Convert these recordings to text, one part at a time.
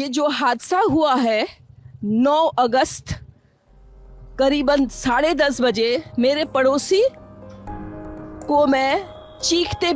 ये जो हादसा हुआ है 9 अगस्त करीबन 10:30 बजे, मेरे पड़ोसी को मैं चीखते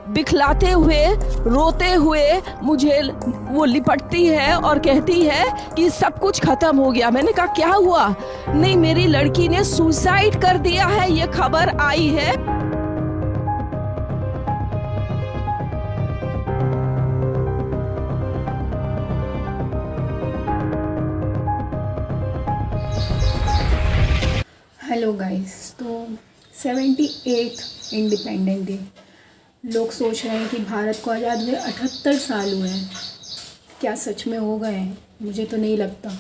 बिखलाते हुए, रोते हुए मुझे वो लिपटती है और कहती है कि सब कुछ खत्म हो गया। मैंने कहा क्या हुआ? नहीं, मेरी लड़की ने सुसाइड कर दिया है, ये खबर आई है। हेलो गाइस, तो 78 इंडिपेंडेंट डे। लोग सोच रहे हैं कि भारत को आज़ाद हुए 78 साल हुए हैं। क्या सच में हो गए हैं? मुझे तो नहीं लगता।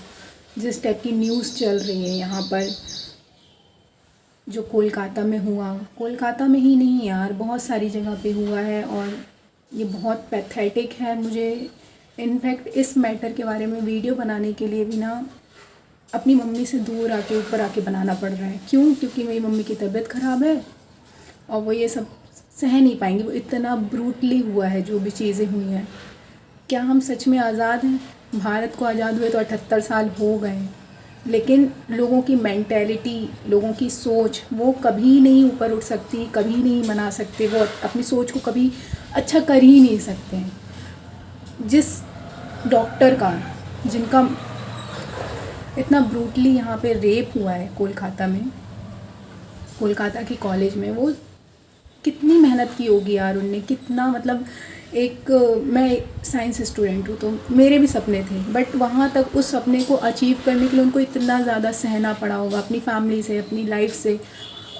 जिस टाइप की न्यूज़ चल रही है यहाँ पर, जो कोलकाता में हुआ, कोलकाता में ही नहीं यार, बहुत सारी जगह पे हुआ है और ये बहुत पैथेटिक है। मुझे इनफैक्ट इस मैटर के बारे में वीडियो बनाने के लिए भी ना अपनी मम्मी से दूर आके ऊपर आके बनाना पड़ रहा है। क्यों? क्योंकि मेरी मम्मी की तबीयत ख़राब है और वो ये सब सह नहीं पाएंगी। वो इतना ब्रूटली हुआ है जो भी चीज़ें हुई हैं। क्या हम सच में आज़ाद हैं? भारत को आज़ाद हुए तो 78 साल हो गए, लेकिन लोगों की मेंटेलिटी, लोगों की सोच, वो कभी नहीं ऊपर उठ सकती, कभी नहीं मना सकते। वो अपनी सोच को कभी अच्छा कर ही नहीं सकते हैं। जिस डॉक्टर का, जिनका इतना ब्रूटली यहाँ पे रेप हुआ है कोलकाता में, कोलकाता की कॉलेज में, वो कितनी मेहनत की होगी यार उनने, कितना मतलब मैं साइंस स्टूडेंट हूँ तो मेरे भी सपने थे, बट वहाँ तक उस सपने को अचीव करने के लिए उनको इतना ज़्यादा सहना पड़ा होगा अपनी फैमिली से, अपनी लाइफ से,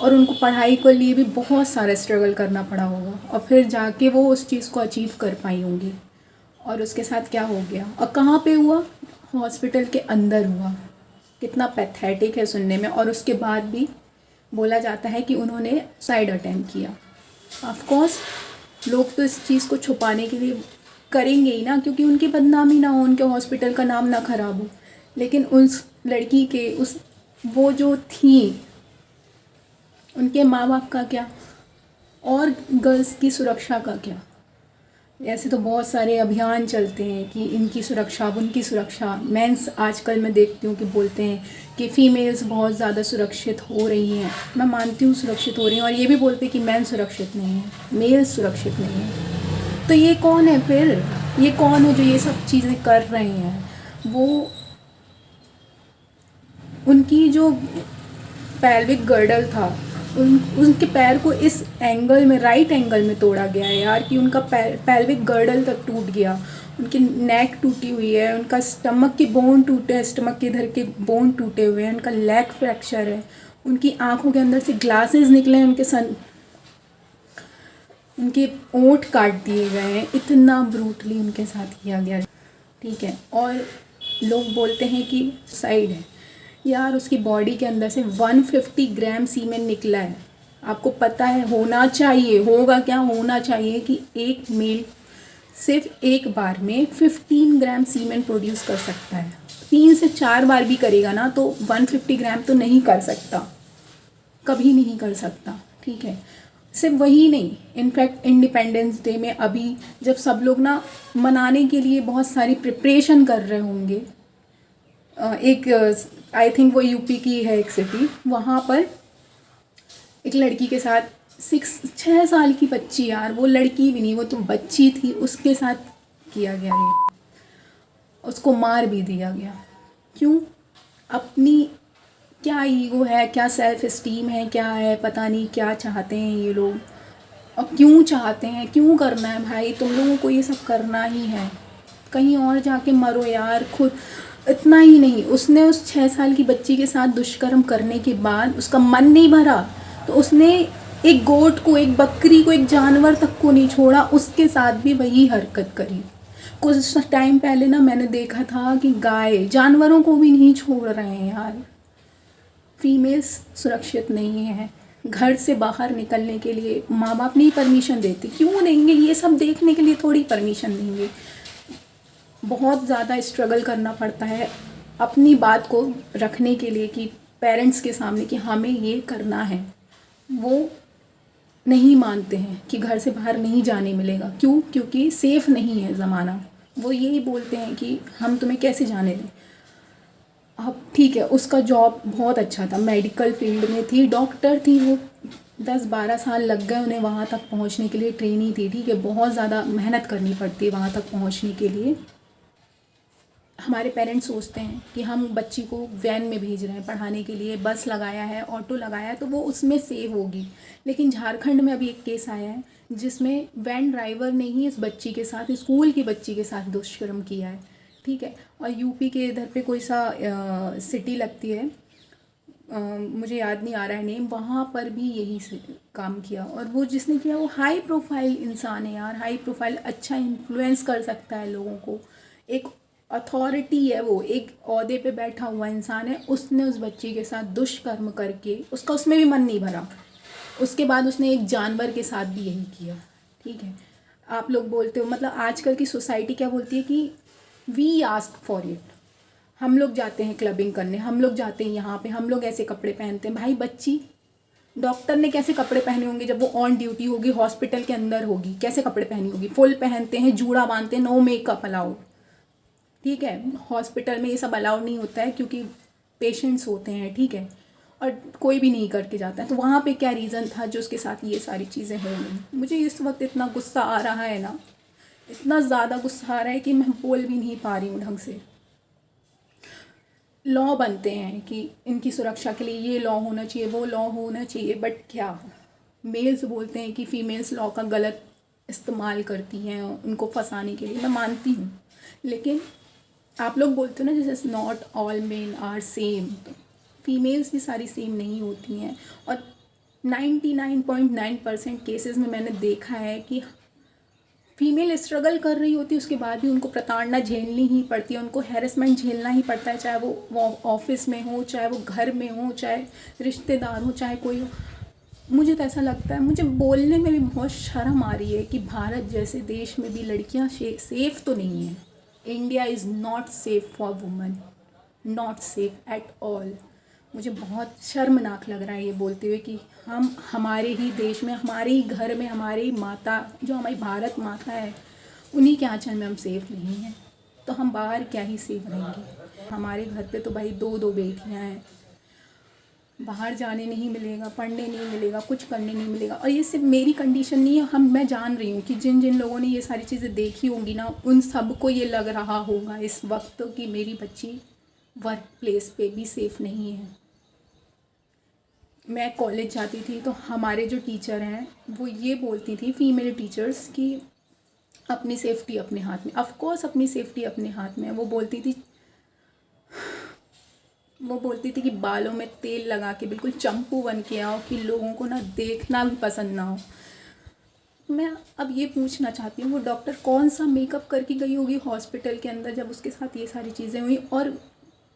और उनको पढ़ाई के लिए भी बहुत सारा स्ट्रगल करना पड़ा होगा और फिर जाके वो उस चीज़ को अचीव कर पाई होंगी। और उसके साथ क्या हो गया और कहाँ पे हुआ? हॉस्पिटल के अंदर हुआ। कितना पैथेटिक है सुनने में। और उसके बाद भी बोला जाता है कि उन्होंने साइड अटेम्प्ट किया। ऑफ कोर्स लोग तो इस चीज़ को छुपाने के लिए करेंगे ही ना, क्योंकि उनकी बदनामी ना हो, उनके हॉस्पिटल का नाम ना ख़राब हो। लेकिन उस लड़की के वो जो थी, उनके माँ बाप का क्या, और गर्ल्स की सुरक्षा का क्या? ऐसे तो बहुत सारे अभियान चलते हैं कि इनकी सुरक्षा, उनकी सुरक्षा। मेंस आजकल मैं देखती हूँ कि बोलते हैं कि फ़ीमेल्स बहुत ज़्यादा सुरक्षित हो रही हैं। मैं मानती हूँ सुरक्षित हो रही हैं, और ये भी बोलते हैं कि मेन सुरक्षित नहीं है, मेल्स सुरक्षित नहीं है। तो ये कौन है फिर? ये कौन है जो ये सब चीज़ें कर रहे हैं? वो उनकी जो पेल्विक गर्डल था, उनके पैर को इस एंगल में, राइट एंगल में तोड़ा गया है यार, कि उनका पेल्विक गर्डल तक टूट गया। उनकी नेक टूटी हुई है, उनका स्टमक के बोन टूटे हैं, स्टमक के इधर के बोन टूटे हुए हैं, उनका लेग फ्रैक्चर है, उनकी आंखों के अंदर से ग्लासेस निकले हैं, उनके ओंठ काट दिए गए हैं। इतना ब्रूटली उनके साथ किया गया, ठीक है। और लोग बोलते हैं कि साइड है यार, उसकी बॉडी के अंदर से 150 ग्राम सीमेन निकला है। आपको पता है, होना चाहिए, होगा क्या, होना चाहिए कि एक मेल सिर्फ एक बार में 15 ग्राम सीमेन प्रोड्यूस कर सकता है। 3 से 4 बार भी करेगा ना तो 150 ग्राम तो नहीं कर सकता, कभी नहीं कर सकता, ठीक है। सिर्फ वही नहीं, इनफैक्ट इंडिपेंडेंस डे में अभी जब सब लोग ना मनाने के लिए बहुत सारी प्रिपरेशन कर रहे होंगे, एक आई थिंक वो यूपी की है एक सिटी, वहाँ पर एक लड़की के साथ 6 साल की बच्ची, यार वो लड़की भी नहीं, वो तो बच्ची थी, उसके साथ किया गया रेप, उसको मार भी दिया गया। क्यों? अपनी क्या ईगो है, क्या सेल्फ इस्टीम है, क्या है, पता नहीं क्या चाहते हैं ये लोग, और क्यों चाहते हैं, क्यों करना है भाई? तुम लोगों को ये सब करना ही है, कहीं और जाके मरो यार खुद। इतना ही नहीं, उसने उस 6 साल की बच्ची के साथ दुष्कर्म करने के बाद उसका मन नहीं भरा तो उसने एक गोट को, एक बकरी को, एक जानवर तक को नहीं छोड़ा, उसके साथ भी वही हरकत करी। कुछ टाइम पहले ना मैंने देखा था कि गाय, जानवरों को भी नहीं छोड़ रहे हैं यार। फीमेल्स सुरक्षित नहीं है। घर से बाहर निकलने के लिए माँ बाप नहीं परमिशन देते। क्यों देंगे? ये सब देखने के लिए थोड़ी परमिशन देंगे। बहुत ज़्यादा स्ट्रगल करना पड़ता है अपनी बात को रखने के लिए कि पेरेंट्स के सामने कि हमें ये करना है। वो नहीं मानते हैं कि घर से बाहर नहीं जाने मिलेगा। क्यों? क्योंकि सेफ़ नहीं है ज़माना। वो यही बोलते हैं कि हम तुम्हें कैसे जाने दें। अब ठीक है, उसका जॉब बहुत अच्छा था, मेडिकल फील्ड में थी, डॉक्टर थी वो, 10-12 साल लग गए उन्हें वहाँ तक पहुँचने के लिए, ट्रेनी थी, ठीक है, बहुत ज़्यादा मेहनत करनी पड़ती है वहाँ तक पहुँचने के लिए। हमारे पेरेंट्स सोचते हैं कि हम बच्ची को वैन में भेज रहे हैं पढ़ाने के लिए, बस लगाया है, ऑटो लगाया है, तो वो उसमें सेव होगी। लेकिन झारखंड में अभी एक केस आया है जिसमें वैन ड्राइवर ने ही इस बच्ची के साथ, स्कूल की बच्ची के साथ दुष्कर्म किया है, ठीक है। और यूपी के इधर पे कोई सा सिटी लगती है, मुझे याद नहीं आ रहा है नेम, वहाँ पर भी यही काम किया। और वो जिसने किया वो हाई प्रोफाइल इंसान है यार, हाई प्रोफाइल, अच्छा इन्फ्लुएंस कर सकता है लोगों को, एक अथॉरिटी है, वो एक ओहदे पे बैठा हुआ इंसान है। उसने उस बच्ची के साथ दुष्कर्म करके उसका उसमें भी मन नहीं भरा, उसके बाद उसने एक जानवर के साथ भी यही किया, ठीक है। आप लोग बोलते हो, मतलब आजकल की सोसाइटी क्या बोलती है कि वी आस्क फॉर इट, हम लोग जाते हैं क्लबिंग करने, हम लोग जाते हैं यहाँ पे, हम लोग ऐसे कपड़े पहनते हैं। भाई बच्ची, डॉक्टर ने कैसे कपड़े पहने होंगे जब वो ऑन ड्यूटी होगी, हॉस्पिटल के अंदर होगी, कैसे कपड़े पहनी होगी? फुल पहनते हैं, जूड़ा बांधते हैं, नो मेकअप अलाउड, ठीक है। हॉस्पिटल में ये सब अलाउड नहीं होता है क्योंकि पेशेंट्स होते हैं, ठीक है, और कोई भी नहीं करके जाता है। तो वहाँ पे क्या रीज़न था जो उसके साथ ये सारी चीज़ें हो गई? मुझे इस वक्त इतना गुस्सा आ रहा है ना, इतना ज़्यादा गुस्सा आ रहा है कि मैं बोल भी नहीं पा रही हूँ ढंग से। लॉ बनते हैं कि इनकी सुरक्षा के लिए ये लॉ होना चाहिए, वो लॉ होना चाहिए, बट क्या मेल्स बोलते हैं कि फीमेल्स लॉ का गलत इस्तेमाल करती हैं उनको फंसाने के लिए, मैं मानती हूँ। लेकिन आप लोग बोलते हो ना जैसे not all men are same, तो फीमेल्स भी सारी सेम नहीं होती हैं। और 99.9% केसेस में मैंने देखा है कि फीमेल स्ट्रगल कर रही होती है, उसके बाद भी उनको प्रताड़ना झेलनी ही पड़ती है, उनको हैरेसमेंट झेलना ही पड़ता है, चाहे वो ऑफिस में हो, चाहे वो घर में हो, चाहे रिश्तेदार हो, चाहे कोई हो। मुझे तो ऐसा लगता है, मुझे बोलने में भी बहुत शर्म आ रही है कि भारत जैसे देश में भी लड़कियां सेफ़ तो नहीं हैं। India is not safe for women, not safe at all. मुझे बहुत शर्मनाक लग रहा है ये बोलते हुए कि हम हमारे ही देश में, हमारे ही घर में, हमारी ही माता जो हमारी भारत माता है, उन्हीं के आंचल में हम सेफ़ नहीं हैं, तो हम बाहर क्या ही सेफ रहेंगे। हमारे घर पे तो भाई 2-2 बेटियां हैं, बाहर जाने नहीं मिलेगा, पढ़ने नहीं मिलेगा, कुछ करने नहीं मिलेगा। और ये सिर्फ मेरी कंडीशन नहीं है, मैं जान रही हूँ कि जिन जिन लोगों ने ये सारी चीज़ें देखी होंगी ना, उन सबको ये लग रहा होगा इस वक्त कि मेरी बच्ची वर्क प्लेस पे भी सेफ़ नहीं है। मैं कॉलेज जाती थी तो हमारे जो टीचर हैं वो ये बोलती थी, फीमेल टीचर्स, कि अपनी सेफ्टी अपने हाथ में। ऑफ कोर्स अपनी सेफ्टी अपने हाथ में है। वो बोलती थी कि बालों में तेल लगा के बिल्कुल चंपू बन के आओ कि लोगों को ना देखना भी पसंद ना हो। मैं अब ये पूछना चाहती हूँ, वो डॉक्टर कौन सा मेकअप करके गई होगी हॉस्पिटल के अंदर जब उसके साथ ये सारी चीज़ें हुई? और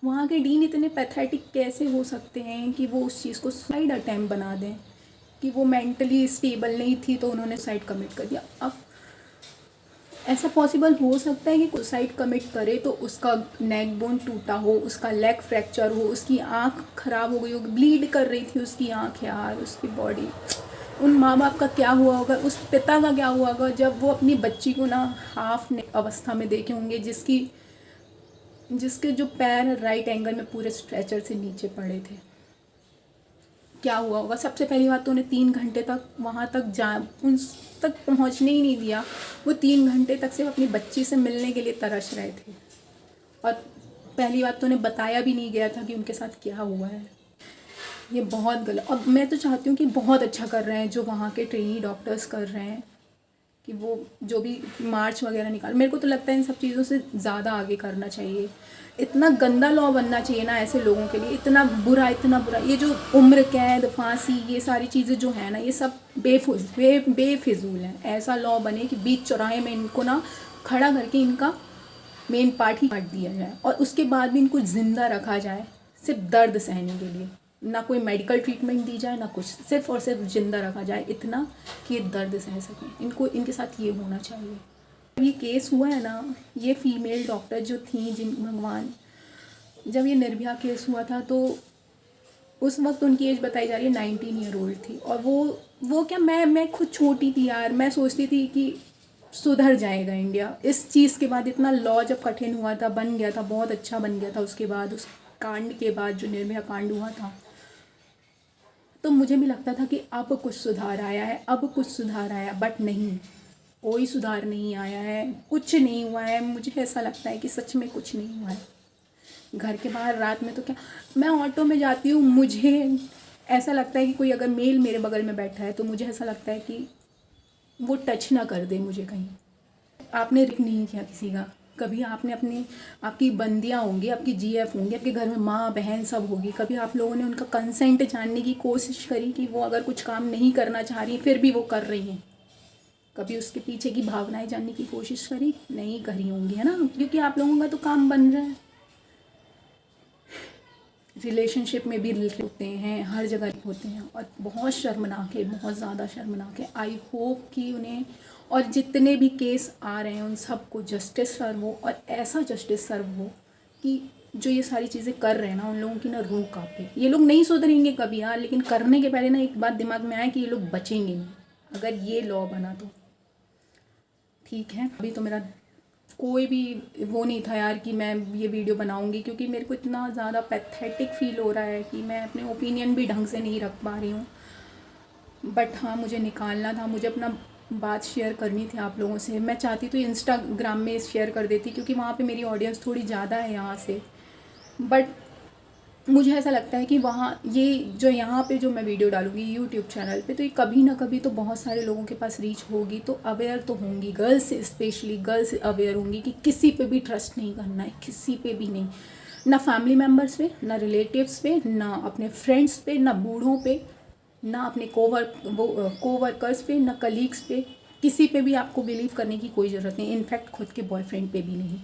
वहाँ के डीन इतने पैथेटिक कैसे हो सकते हैं कि वो उस चीज़ को सुसाइड अटैम्प्ट बना दें, कि वो मेंटली स्टेबल नहीं थी तो उन्होंने सुसाइड कमिट कर दिया। अब ऐसा पॉसिबल हो सकता है कि सुसाइड कमिट करे तो उसका नेक बोन टूटा हो, उसका लेग फ्रैक्चर हो, उसकी आँख ख़राब हो गई हो, ब्लीड कर रही थी उसकी आँख यार, उसकी बॉडी। उन माँ बाप का क्या हुआ होगा, उस पिता का क्या हुआ होगा जब वो अपनी बच्ची को ना हाफ अवस्था में देखे होंगे, जिसके जो पैर राइट एंगल में पूरे स्ट्रेचर से नीचे पड़े थे। क्या हुआ होगा? सबसे पहली बात तो उन्हें 3 घंटे तक वहाँ तक उन तक पहुँचने ही नहीं दिया। वो 3 घंटे तक सिर्फ अपनी बच्ची से मिलने के लिए तरस रहे थे। और पहली बात तो उन्हें बताया भी नहीं गया था कि उनके साथ क्या हुआ है। ये बहुत गलत। अब मैं तो चाहती हूँ कि बहुत अच्छा कर रहे हैं जो वहाँ के ट्रेनी डॉक्टर्स कर रहे हैं, कि वो जो भी मार्च वगैरह निकाल, मेरे को तो लगता है इन सब चीज़ों से ज़्यादा आगे करना चाहिए। इतना गंदा लॉ बनना चाहिए ना ऐसे लोगों के लिए, इतना बुरा, इतना बुरा। ये जो उम्र कैद, फांसी, ये सारी चीज़ें जो है ना, ये सब बेफिजूल हैं। ऐसा लॉ बने कि बीच चौराहे में इनको ना खड़ा करके इनका मेन पार्ट ही काट दिया जाए, और उसके बाद भी इनको ज़िंदा रखा जाए सिर्फ दर्द सहने के लिए। ना कोई मेडिकल ट्रीटमेंट दी जाए, ना कुछ, सिर्फ और सिर्फ जिंदा रखा जाए इतना कि ये दर्द सह सकें। इनके साथ ये होना चाहिए। ये केस हुआ है ना, ये फीमेल डॉक्टर जो थी, जब ये निर्भया केस हुआ था तो उस वक्त उनकी एज बताई जा रही है 19 ईयर ओल्ड थी। और वो क्या, मैं खुद छोटी थी यार। मैं सोचती थी कि सुधर जाएगा इंडिया। इस चीज़ के बाद इतना लॉ जब कठिन हुआ था, बन गया था, बहुत अच्छा बन गया था, उसके बाद उस कांड के बाद जो निर्भया कांड हुआ था, तो मुझे भी लगता था कि अब कुछ सुधार आया है, अब कुछ सुधार आया, बट नहीं, कोई सुधार नहीं आया है, कुछ नहीं हुआ है। मुझे ऐसा लगता है कि सच में कुछ नहीं हुआ है। घर के बाहर रात में तो क्या, मैं ऑटो में जाती हूँ, मुझे ऐसा लगता है कि कोई अगर मेल मेरे बगल में बैठा है तो मुझे ऐसा लगता है कि वो टच ना कर दे मुझे कहीं। आपने रिक नहीं किया किसी का, कभी आपने अपनी, आपकी बंदियाँ होंगी, आपकी जीएफ होंगी, आपके घर में माँ बहन सब होगी, कभी आप लोगों ने उनका कंसेंट जानने की कोशिश करी कि वो अगर कुछ काम नहीं करना चाह रही फिर भी वो कर रही हैं? कभी उसके पीछे की भावनाएं जानने की कोशिश करी? नहीं करी होंगी, है ना, क्योंकि आप लोगों का तो काम बन रहा है। रिलेशनशिप में भी होते हैं, हर जगह होते हैं, और बहुत शर्मनाक है, बहुत ज़्यादा शर्मनाक है। आई होप कि उन्हें, और जितने भी केस आ रहे हैं उन सबको जस्टिस सर्व हो, और ऐसा जस्टिस सर्व हो कि जो ये सारी चीज़ें कर रहे हैं ना, उन लोगों की ना रूह कांपे। ये लोग नहीं सुधरेंगे कभी यार, लेकिन करने के पहले ना एक बात दिमाग में आए कि ये लोग बचेंगे नहीं अगर ये लॉ बना तो। ठीक है, अभी तो मेरा कोई भी वो नहीं था यार कि मैं ये वीडियो बनाऊंगी, क्योंकि मेरे को इतना ज़्यादा पैथेटिक फील हो रहा है कि मैं अपने ओपिनियन भी ढंग से नहीं रख पा रही हूँ। बट हाँ, मुझे निकालना था, मुझे अपना बात शेयर करनी थी आप लोगों से। मैं चाहती तो इंस्टाग्राम में शेयर कर देती, क्योंकि वहाँ पे मेरी ऑडियंस थोड़ी ज़्यादा है यहाँ से, बट मुझे ऐसा लगता है कि वहाँ ये जो यहाँ पे जो मैं वीडियो डालूँगी यूट्यूब चैनल पे, तो ये कभी ना कभी तो बहुत सारे लोगों के पास रीच होगी, तो अवेयर तो होंगी, गर्ल्स स्पेशली गर्ल्स अवेयर होंगी कि किसी पे भी ट्रस्ट नहीं करना है, किसी पे भी नहीं, ना फैमिली मेम्बर्स पे, ना रिलेटिव्स पे, ना अपने फ्रेंड्स पे, ना बूढ़ों पे, ना अपने कोवर्कर्स पे, ना कलीग्स पे, किसी पे भी आपको बिलीव करने की कोई ज़रूरत नहीं। इनफैक्ट खुद के बॉयफ्रेंड पे भी नहीं,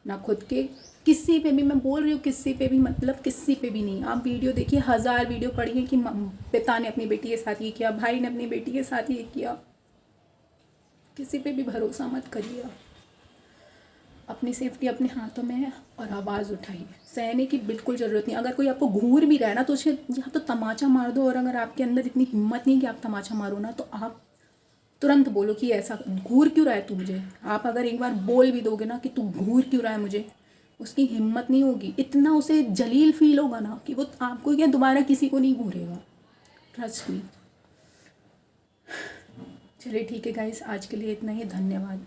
ना खुद के, किसी पे भी, मैं बोल रही हूँ किसी पे भी, मतलब किसी पे भी नहीं। आप वीडियो देखिए, 1000 वीडियो पढ़िए कि पिता ने अपनी बेटी के साथ ये किया, भाई ने अपनी बेटी के साथ ये किया। किसी पे भी भरोसा मत करिए। अपनी सेफ्टी अपने हाथों में है, और आवाज़ उठाइए। सहने की बिल्कुल ज़रूरत नहीं। अगर कोई आपको घूर भी रहा है ना, तो उसके या तो तमाचा मार दो, और अगर आपके अंदर इतनी हिम्मत नहीं कि आप तमाचा मारो ना, तो आप तुरंत बोलो कि ऐसा घूर क्यों रहा है तू मुझे। आप अगर एक बार बोल भी दोगे ना कि तू घूर क्यों रहा है मुझे, उसकी हिम्मत नहीं होगी, इतना उसे जलील फील होगा ना कि वो आपको क्या दोबारा किसी को नहीं घूरेगा। Trust me. चलिए ठीक है गाइस, आज के लिए इतना ही, धन्यवाद।